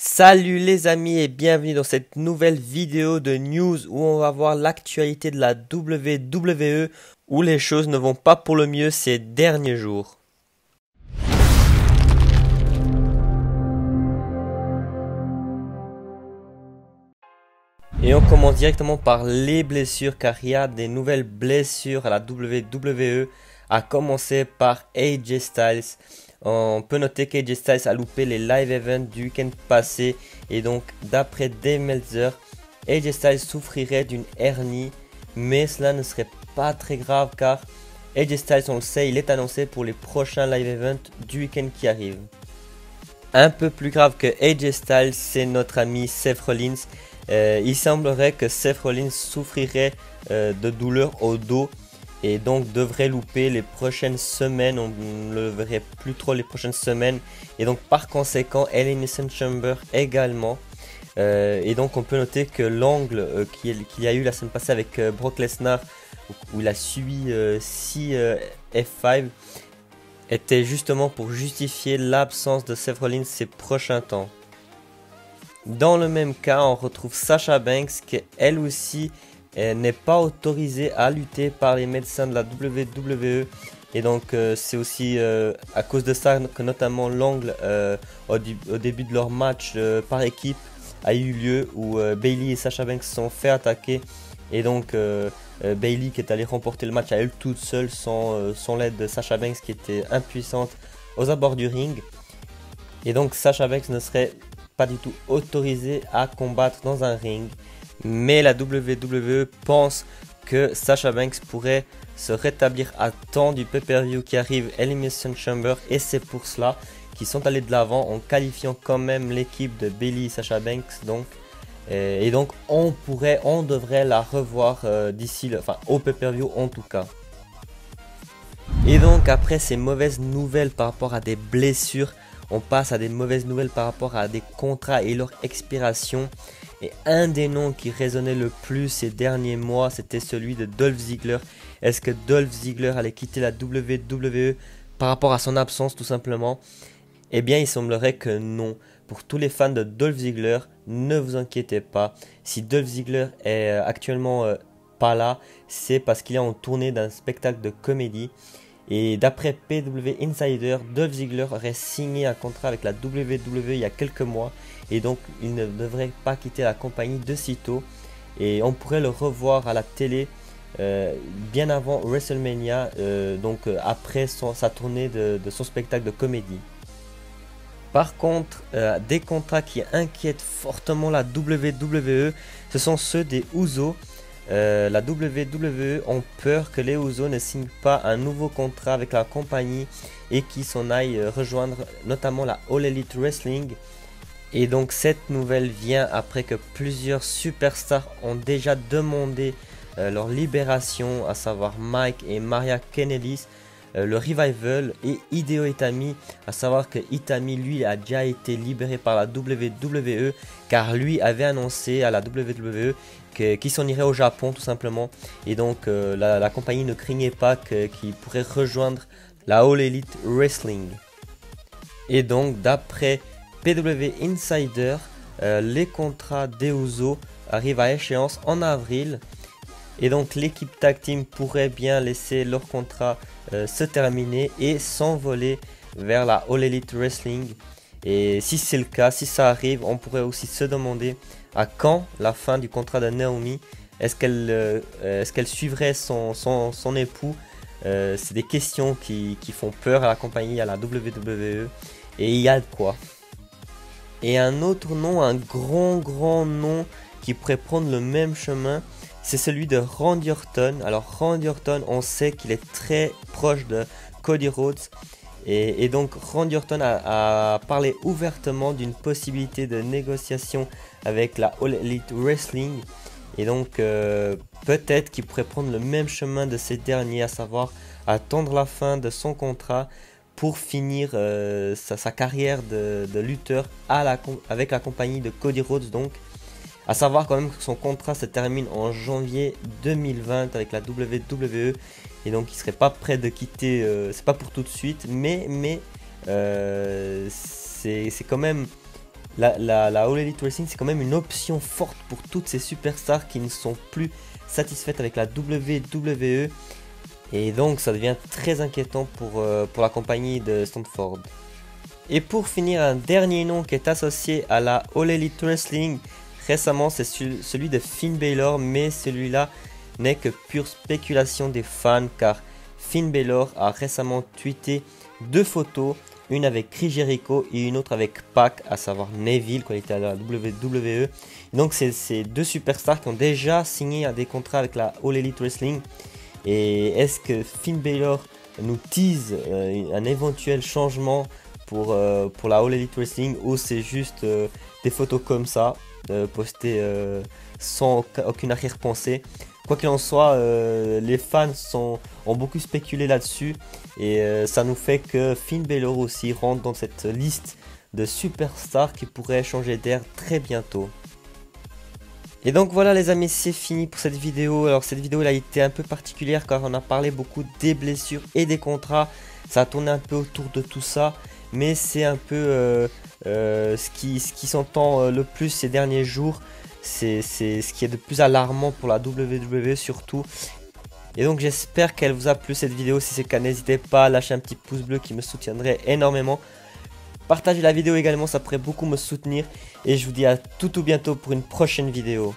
Salut les amis et bienvenue dans cette nouvelle vidéo de news où on va voir l'actualité de la WWE où les choses ne vont pas pour le mieux ces derniers jours. Et on commence directement par les blessures car il y a des nouvelles blessures à la WWE, à commencer par AJ Styles. On peut noter qu'AJ Styles a loupé les live events du week-end passé et donc d'après Dave Meltzer, AJ Styles souffrirait d'une hernie, mais cela ne serait pas très grave car AJ Styles, on le sait, il est annoncé pour les prochains live events du week-end qui arrive. Un peu plus grave que AJ Styles, c'est notre ami Seth Rollins. Il semblerait que Seth Rollins souffrirait de douleurs au dos et donc devrait louper les prochaines semaines. On ne le verrait plus trop les prochaines semaines et donc par conséquent Elimination Chamber également. Et donc on peut noter que l'angle qu'il y a eu la semaine passée avec Brock Lesnar où il a subi 6 F5 était justement pour justifier l'absence de Seth Rollins ces prochains temps. Dans le même cas, on retrouve Sasha Banks qui elle aussi n'est pas autorisée à lutter par les médecins de la WWE. Et donc c'est aussi à cause de ça que notamment l'angle au début de leur match par équipe a eu lieu où Bayley et Sasha Banks se sont fait attaquer. Et donc Bayley qui est allée remporter le match à elle toute seule sans l'aide de Sasha Banks qui était impuissante aux abords du ring. Et donc Sasha Banks ne serait pas du tout autorisé à combattre dans un ring, mais la WWE pense que Sasha Banks pourrait se rétablir à temps du pay-per-view qui arrive, Elimination Chamber, et c'est pour cela qu'ils sont allés de l'avant en qualifiant quand même l'équipe de Bayley et Sasha Banks. Donc, et donc on devrait la revoir d'ici, au pay-per-view en tout cas. Et donc après ces mauvaises nouvelles par rapport à des blessures, on passe à des mauvaises nouvelles par rapport à des contrats et leur expiration. Et un des noms qui résonnait le plus ces derniers mois, c'était celui de Dolph Ziggler. Est-ce que Dolph Ziggler allait quitter la WWE par rapport à son absence tout simplement? Eh bien il semblerait que non. Pour tous les fans de Dolph Ziggler, ne vous inquiétez pas. Si Dolph Ziggler est actuellement pas là, c'est parce qu'il est en tournée d'un spectacle de comédie. Et d'après PW Insider, Dolph Ziggler aurait signé un contrat avec la WWE il y a quelques mois et donc il ne devrait pas quitter la compagnie de sitôt et on pourrait le revoir à la télé bien avant WrestleMania, après sa tournée de son spectacle de comédie. Par contre, des contrats qui inquiètent fortement la WWE, ce sont ceux des Usos. La WWE ont peur que les Usos ne signent pas un nouveau contrat avec la compagnie et qu'ils s'en aillent rejoindre notamment la All Elite Wrestling. Et donc cette nouvelle vient après que plusieurs superstars ont déjà demandé leur libération, à savoir Mike et Maria Kanellis, le Revival et Hideo Itami, à savoir que Itami lui a déjà été libéré par la WWE car lui avait annoncé à la WWE qu'il s'en irait au Japon tout simplement et donc la compagnie ne craignait pas qu'il pourrait rejoindre la All Elite Wrestling. Et donc d'après PW Insider, les contrats des Usos arrivent à échéance en avril et donc l'équipe tag team pourrait bien laisser leur contrat se terminer et s'envoler vers la All Elite Wrestling. Et si c'est le cas, si ça arrive, on pourrait aussi se demander à quand la fin du contrat de Naomi. Est-ce qu'elle suivrait son époux? C'est des questions qui font peur à la compagnie, à la WWE. Et il y a de quoi. Et un autre nom, un grand nom qui pourrait prendre le même chemin, c'est celui de Randy Orton. Alors Randy Orton, on sait qu'il est très proche de Cody Rhodes. Et donc Randy Orton a parlé ouvertement d'une possibilité de négociation avec la All Elite Wrestling. Et donc peut-être qu'il pourrait prendre le même chemin de ces derniers, à savoir attendre la fin de son contrat pour finir sa carrière de lutteur avec la compagnie de Cody Rhodes. Donc à savoir quand même que son contrat se termine en janvier 2020 avec la WWE. Et donc il serait pas prêt de quitter, c'est pas pour tout de suite, mais c'est quand même la All Elite Wrestling, c'est quand même une option forte pour toutes ces superstars qui ne sont plus satisfaites avec la WWE. Et donc ça devient très inquiétant pour la compagnie de Stanford. Et pour finir, un dernier nom qui est associé à la All Elite Wrestling récemment, c'est celui de Finn Balor, mais celui-là n'est que pure spéculation des fans, car Finn Balor a récemment tweeté 2 photos, une avec Chris Jericho et une autre avec Pac, à savoir Neville quand il était à la WWE. Donc c'est 2 superstars qui ont déjà signé des contrats avec la All Elite Wrestling. Et est-ce que Finn Balor nous tease un éventuel changement pour la All Elite Wrestling, ou c'est juste des photos comme ça, postées sans aucune arrière-pensée? Quoi qu'il en soit, les fans ont beaucoup spéculé là-dessus, et ça nous fait que Finn Balor aussi rentre dans cette liste de superstars qui pourraient changer d'air très bientôt. Et donc voilà les amis, c'est fini pour cette vidéo. Alors cette vidéo elle a été un peu particulière car on a parlé beaucoup des blessures et des contrats. Ça a tourné un peu autour de tout ça, mais c'est un peu ce qui s'entend le plus ces derniers jours. C'est ce qui est de plus alarmant pour la WWE surtout. Et donc j'espère qu'elle vous a plu cette vidéo. Si c'est le cas, n'hésitez pas à lâcher un petit pouce bleu qui me soutiendrait énormément. Partagez la vidéo également, ça pourrait beaucoup me soutenir. Et je vous dis à tout bientôt pour une prochaine vidéo.